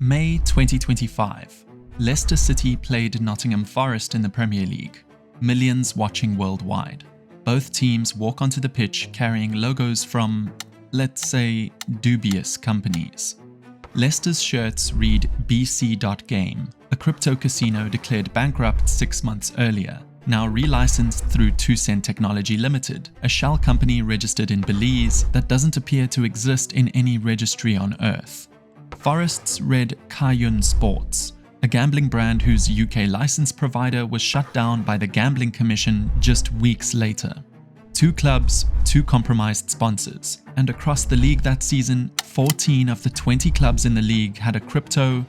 May 2025. Leicester City played Nottingham Forest in the Premier League. Millions watching worldwide. Both teams walk onto the pitch carrying logos from, let's say, dubious companies. Leicester's shirts read BC.game, a crypto casino declared bankrupt 6 months earlier, now relicensed through 2 Cent Technology Limited, a shell company registered in Belize that doesn't appear to exist in any registry on Earth. Forest's read Cayun Sports, a gambling brand whose UK license provider was shut down by the Gambling Commission just weeks later. 2 clubs, 2 compromised sponsors, and across the league that season, 14 of the 20 clubs in the league had a crypto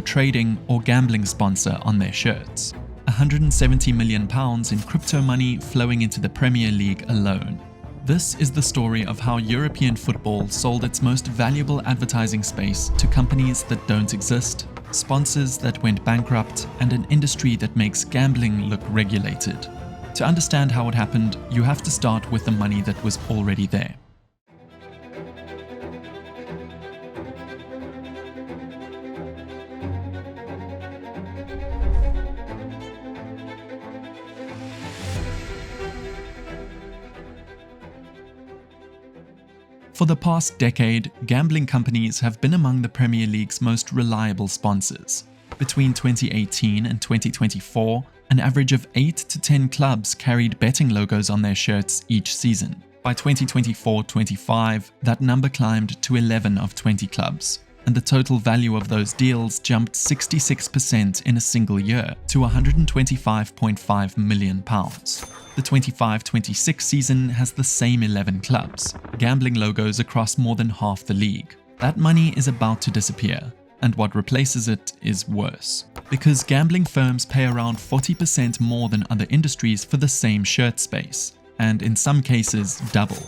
trading, or gambling sponsor on their shirts. £170 million in crypto money flowing into the Premier League alone. This is the story of how European football sold its most valuable advertising space to companies that don't exist, sponsors that went bankrupt, and an industry that makes gambling look regulated. To understand how it happened, you have to start with the money that was already there. For the past decade, gambling companies have been among the Premier League's most reliable sponsors. Between 2018 and 2024, an average of 8 to 10 clubs carried betting logos on their shirts each season. By 2024-25, that number climbed to 11 of 20 clubs, and the total value of those deals jumped 66% in a single year to £125.5 million. The 25-26 season has the same 11 clubs, gambling logos across more than half the league. That money is about to disappear, and what replaces it is worse. Because gambling firms pay around 40% more than other industries for the same shirt space, and in some cases double.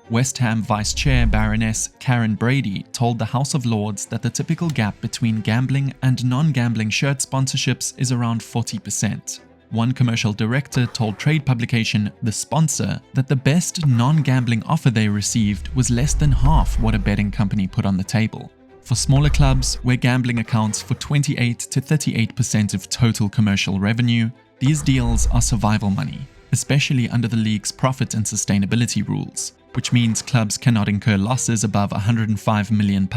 West Ham Vice Chair Baroness Karen Brady told the House of Lords that the typical gap between gambling and non-gambling shirt sponsorships is around 40%. One commercial director told trade publication The Sponsor that the best non-gambling offer they received was less than half what a betting company put on the table. For smaller clubs, where gambling accounts for 28 to 38% of total commercial revenue, these deals are survival money, especially under the league's profit and sustainability rules, which means clubs cannot incur losses above £105 million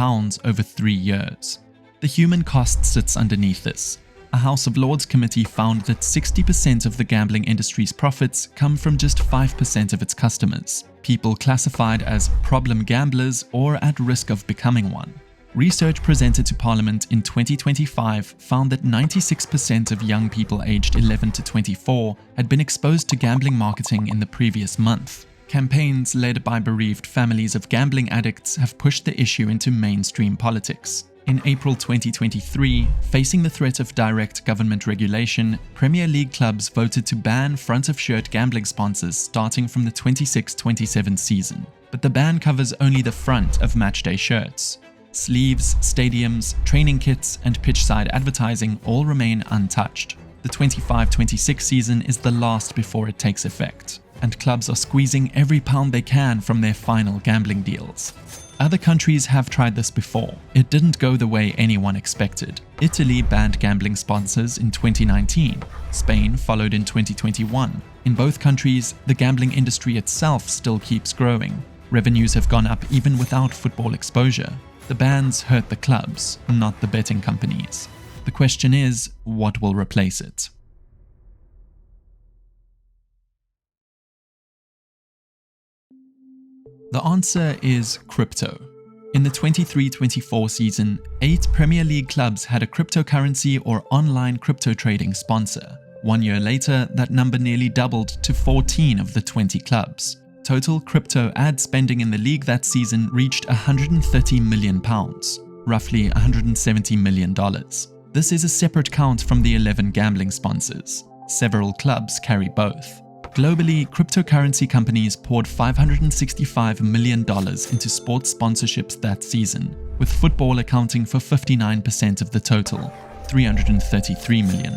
over 3 years. The human cost sits underneath this. A House of Lords committee found that 60% of the gambling industry's profits come from just 5% of its customers, people classified as problem gamblers or at risk of becoming one. Research presented to Parliament in 2025 found that 96% of young people aged 11 to 24 had been exposed to gambling marketing in the previous month. Campaigns led by bereaved families of gambling addicts have pushed the issue into mainstream politics. In April 2023, facing the threat of direct government regulation, Premier League clubs voted to ban front-of-shirt gambling sponsors starting from the 26-27 season. But the ban covers only the front of matchday shirts. Sleeves, stadiums, training kits, and pitchside advertising all remain untouched. The 25-26 season is the last before it takes effect, and clubs are squeezing every pound they can from their final gambling deals. Other countries have tried this before. It didn't go the way anyone expected. Italy banned gambling sponsors in 2019. Spain followed in 2021. In both countries, the gambling industry itself still keeps growing. Revenues have gone up even without football exposure. The bans hurt the clubs, not the betting companies. The question is, what will replace it? The answer is crypto. In the 23-24 season, 8 Premier League clubs had a cryptocurrency or online crypto trading sponsor. 1 year later, that number nearly doubled to 14 of the 20 clubs. Total crypto ad spending in the league that season reached £130 million, roughly $170 million. This is a separate count from the 11 gambling sponsors. Several clubs carry both. Globally, cryptocurrency companies poured $565 million into sports sponsorships that season, with football accounting for 59% of the total, $333 million.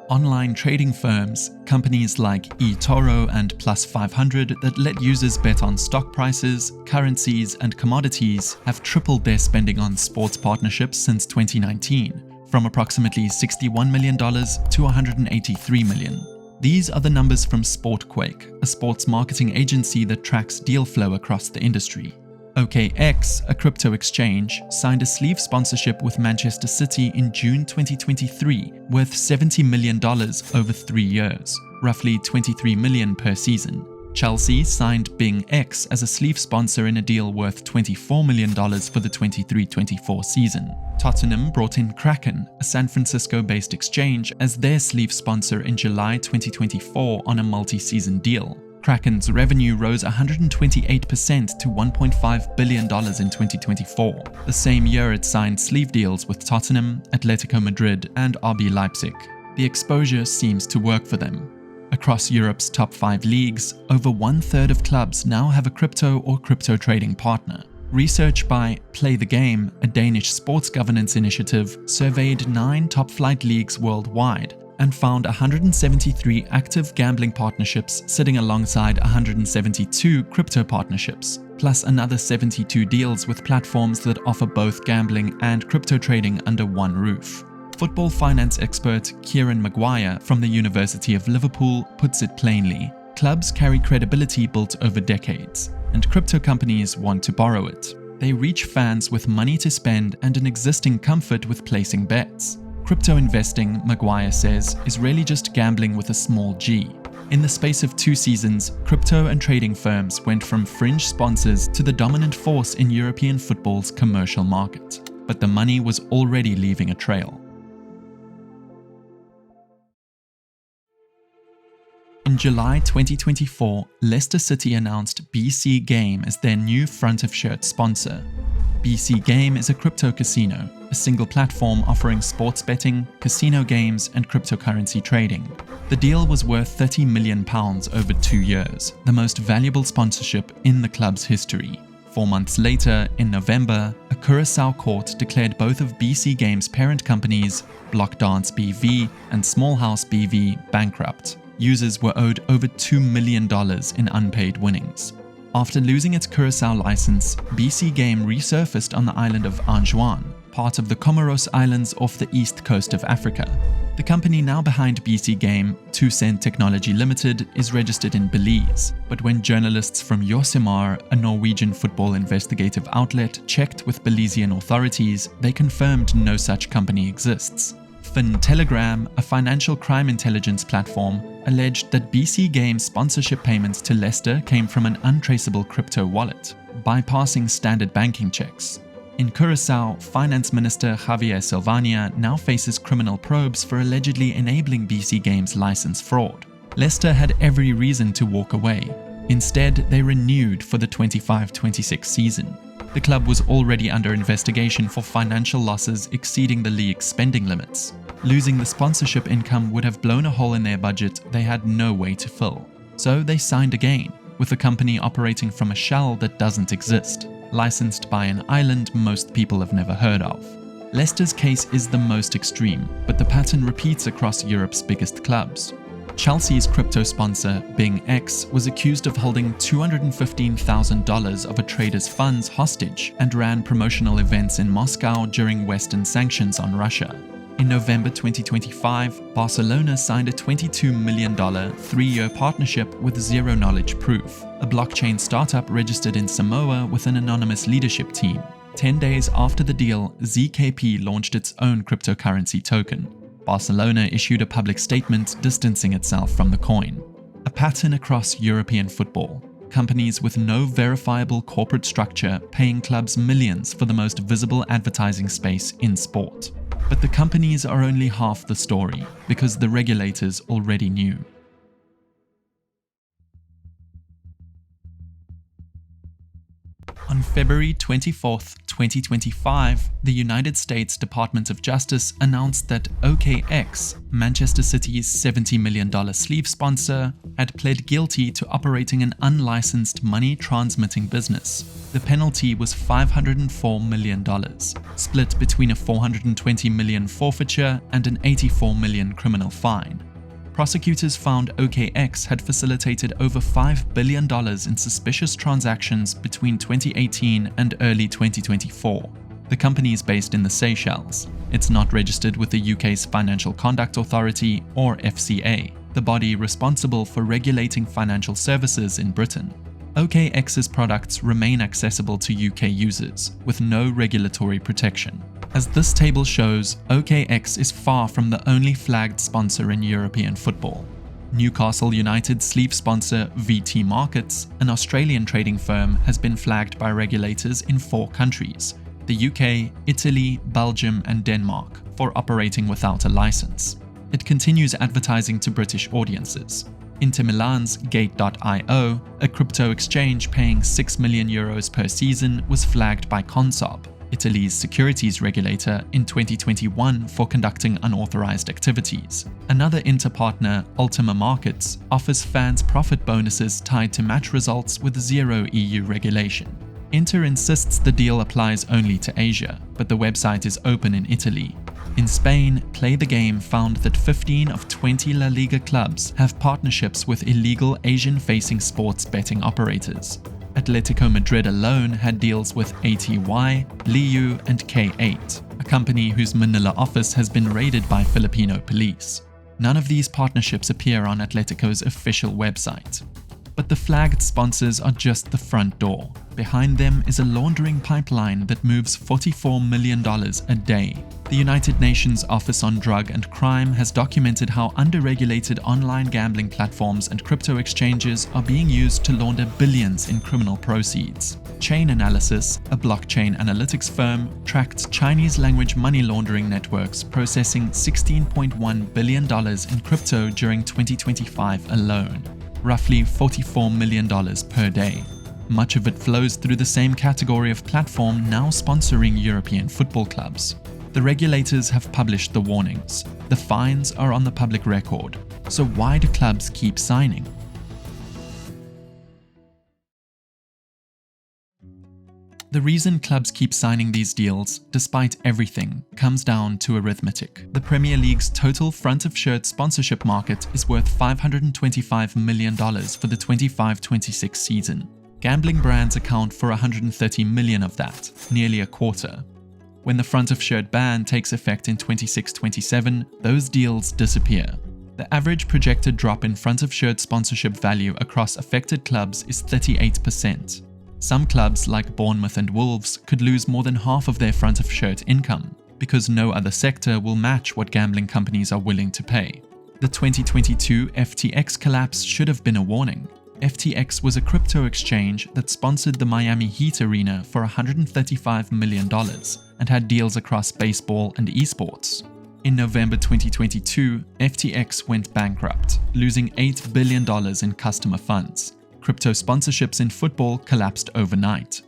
Online trading firms, companies like eToro and Plus 500 that let users bet on stock prices, currencies, and commodities have tripled their spending on sports partnerships since 2019, from approximately $61 million to $183 million. These are the numbers from Sportquake, a sports marketing agency that tracks deal flow across the industry. OKX, a crypto exchange, signed a sleeve sponsorship with Manchester City in June 2023 worth $70 million over 3 years, roughly $23 million per season. Chelsea signed Bing X as a sleeve sponsor in a deal worth $24 million for the 23-24 season. Tottenham brought in Kraken, a San Francisco-based exchange, as their sleeve sponsor in July 2024 on a multi-season deal. Kraken's revenue rose 128% to $1.5 billion in 2024, the same year it signed sleeve deals with Tottenham, Atletico Madrid, and RB Leipzig. The exposure seems to work for them. Across Europe's top 5 leagues, over 1/3 of clubs now have a crypto or crypto trading partner. Research by Play the Game, a Danish sports governance initiative, surveyed 9 top-flight leagues worldwide and found 173 active gambling partnerships sitting alongside 172 crypto partnerships, plus another 72 deals with platforms that offer both gambling and crypto trading under one roof. Football finance expert Kieran Maguire from the University of Liverpool puts it plainly: clubs carry credibility built over decades, and crypto companies want to borrow it. They reach fans with money to spend and an existing comfort with placing bets. Crypto investing, Maguire says, is really just gambling with a small g. In the space of 2 seasons, crypto and trading firms went from fringe sponsors to the dominant force in European football's commercial market. But the money was already leaving a trail. In July 2024, Leicester City announced BC Game as their new front-of-shirt sponsor. BC Game is a crypto casino, a single platform offering sports betting, casino games, and cryptocurrency trading. The deal was worth £30 million over 2 years, the most valuable sponsorship in the club's history. 4 months later, in November, a Curaçao court declared both of BC Game's parent companies, Block Dance BV and Small House BV, bankrupt. Users were owed over $2 million in unpaid winnings. After losing its Curaçao license, BC Game resurfaced on the island of Anjouan, part of the Comoros Islands off the east coast of Africa. The company now behind BC Game, 2 Cent Technology Limited, is registered in Belize, but when journalists from Josimar, a Norwegian football investigative outlet, checked with Belizean authorities, they confirmed no such company exists. FinTelegram, a financial crime intelligence platform, alleged that BC Game's sponsorship payments to Leicester came from an untraceable crypto wallet, bypassing standard banking checks. In Curaçao, Finance Minister Javier Silvania now faces criminal probes for allegedly enabling BC Game's license fraud. Leicester had every reason to walk away. Instead, they renewed for the 25-26 season. The club was already under investigation for financial losses exceeding the league's spending limits. Losing the sponsorship income would have blown a hole in their budget they had no way to fill. So they signed again, with the company operating from a shell that doesn't exist, licensed by an island most people have never heard of. Leicester's case is the most extreme, but the pattern repeats across Europe's biggest clubs. Chelsea's crypto sponsor, Bing X, was accused of holding $215,000 of a trader's funds hostage and ran promotional events in Moscow during Western sanctions on Russia. In November 2025, Barcelona signed a $22 million 3-year partnership with Zero Knowledge Proof, a blockchain startup registered in Samoa with an anonymous leadership team. 10 days after the deal, ZKP launched its own cryptocurrency token. Barcelona issued a public statement distancing itself from the coin. A pattern across European football. Companies with no verifiable corporate structure paying clubs millions for the most visible advertising space in sport. But the companies are only half the story, because the regulators already knew. On February 24, 2025, the United States Department of Justice announced that OKX, Manchester City's $70 million sleeve sponsor, had pled guilty to operating an unlicensed money-transmitting business. The penalty was $504 million, split between a $420 million forfeiture and an $84 million criminal fine. Prosecutors found OKX had facilitated over $5 billion in suspicious transactions between 2018 and early 2024. The company is based in the Seychelles. It's not registered with the UK's Financial Conduct Authority, or FCA, the body responsible for regulating financial services in Britain. OKX's products remain accessible to UK users, with no regulatory protection. As this table shows, OKX is far from the only flagged sponsor in European football. Newcastle United sleeve sponsor VT Markets, an Australian trading firm, has been flagged by regulators in 4 countries: the UK, Italy, Belgium and Denmark, for operating without a license. It continues advertising to British audiences. Inter Milan's Gate.io, a crypto exchange paying €6 million per season, was flagged by Consob, Italy's securities regulator, in 2021 for conducting unauthorized activities. Another Inter partner, Ultima Markets, offers fans profit bonuses tied to match results with zero EU regulation. Inter insists the deal applies only to Asia, but the website is open in Italy. In Spain, Play the Game found that 15 of 20 La Liga clubs have partnerships with illegal Asian-facing sports betting operators. Atletico Madrid alone had deals with ATY, Liu and K8, a company whose Manila office has been raided by Filipino police. None of these partnerships appear on Atletico's official website. But the flagged sponsors are just the front door. Behind them is a laundering pipeline that moves $44 million a day. The United Nations Office on Drug and Crime has documented how underregulated online gambling platforms and crypto exchanges are being used to launder billions in criminal proceeds. Chain Analysis, a blockchain analytics firm, tracked Chinese language money laundering networks processing $16.1 billion in crypto during 2025 alone, roughly $44 million per day. Much of it flows through the same category of platform now sponsoring European football clubs. The regulators have published the warnings. The fines are on the public record. So why do clubs keep signing? The reason clubs keep signing these deals, despite everything, comes down to arithmetic. The Premier League's total front-of-shirt sponsorship market is worth $525 million for the 25-26 season. Gambling brands account for $130 million of that, nearly a quarter. When the front-of-shirt ban takes effect in 26-27, those deals disappear. The average projected drop in front-of-shirt sponsorship value across affected clubs is 38%. Some clubs, like Bournemouth and Wolves, could lose more than half of their front-of-shirt income, because no other sector will match what gambling companies are willing to pay. The 2022 FTX collapse should have been a warning. FTX was a crypto exchange that sponsored the Miami Heat arena for $135 million and had deals across baseball and esports. In November 2022, FTX went bankrupt, losing $8 billion in customer funds. Crypto sponsorships in football collapsed overnight.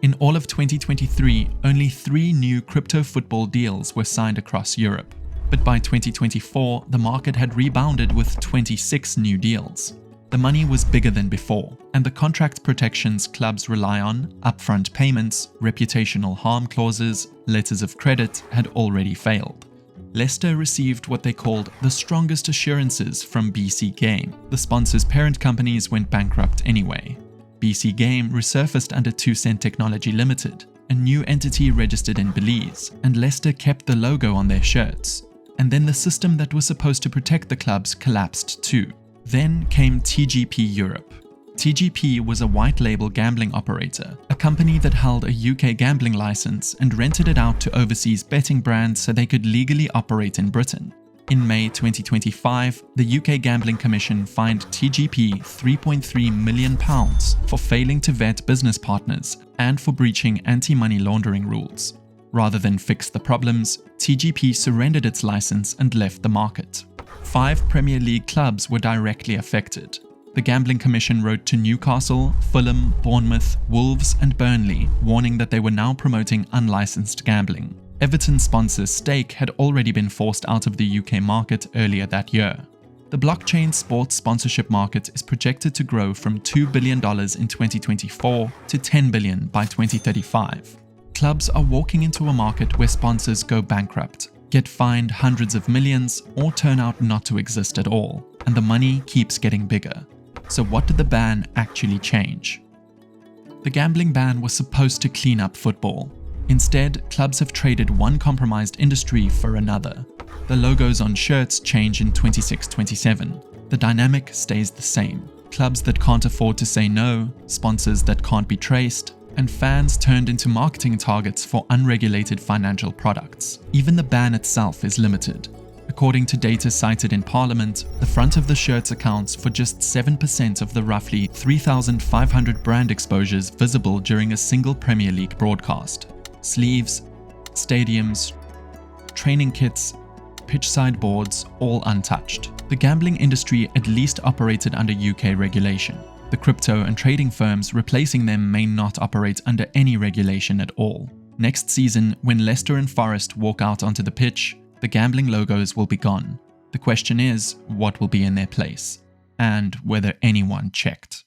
In all of 2023, only 3 new crypto football deals were signed across Europe. But by 2024, the market had rebounded with 26 new deals. The money was bigger than before, and the contract protections clubs rely on, upfront payments, reputational harm clauses, letters of credit, had already failed. Leicester received what they called the strongest assurances from BC Game. The sponsor's parent companies went bankrupt anyway. BC Game resurfaced under 2 Cent Technology Limited, a new entity registered in Belize, and Leicester kept the logo on their shirts. And then the system that was supposed to protect the clubs collapsed too. Then came TGP Europe. TGP was a white-label gambling operator, a company that held a UK gambling license and rented it out to overseas betting brands so they could legally operate in Britain. In May 2025, the UK Gambling Commission fined TGP £3.3 million for failing to vet business partners and for breaching anti-money laundering rules. Rather than fix the problems, TGP surrendered its license and left the market. 5 Premier League clubs were directly affected. The Gambling Commission wrote to Newcastle, Fulham, Bournemouth, Wolves and Burnley, warning that they were now promoting unlicensed gambling. Everton sponsor Stake had already been forced out of the UK market earlier that year. The blockchain sports sponsorship market is projected to grow from $2 billion in 2024 to $10 billion by 2035. Clubs are walking into a market where sponsors go bankrupt, get fined hundreds of millions, or turn out not to exist at all, and the money keeps getting bigger. So what did the ban actually change? The gambling ban was supposed to clean up football. Instead, clubs have traded one compromised industry for another. The logos on shirts change in 26-27. The dynamic stays the same. Clubs that can't afford to say no, sponsors that can't be traced, and fans turned into marketing targets for unregulated financial products. Even the ban itself is limited. According to data cited in Parliament, the front of the shirts accounts for just 7% of the roughly 3,500 brand exposures visible during a single Premier League broadcast. Sleeves, stadiums, training kits, pitchside boards, all untouched. The gambling industry at least operated under UK regulation. The crypto and trading firms replacing them may not operate under any regulation at all. Next season, when Leicester and Forest walk out onto the pitch, the gambling logos will be gone. The question is, what will be in their place? And whether anyone checked.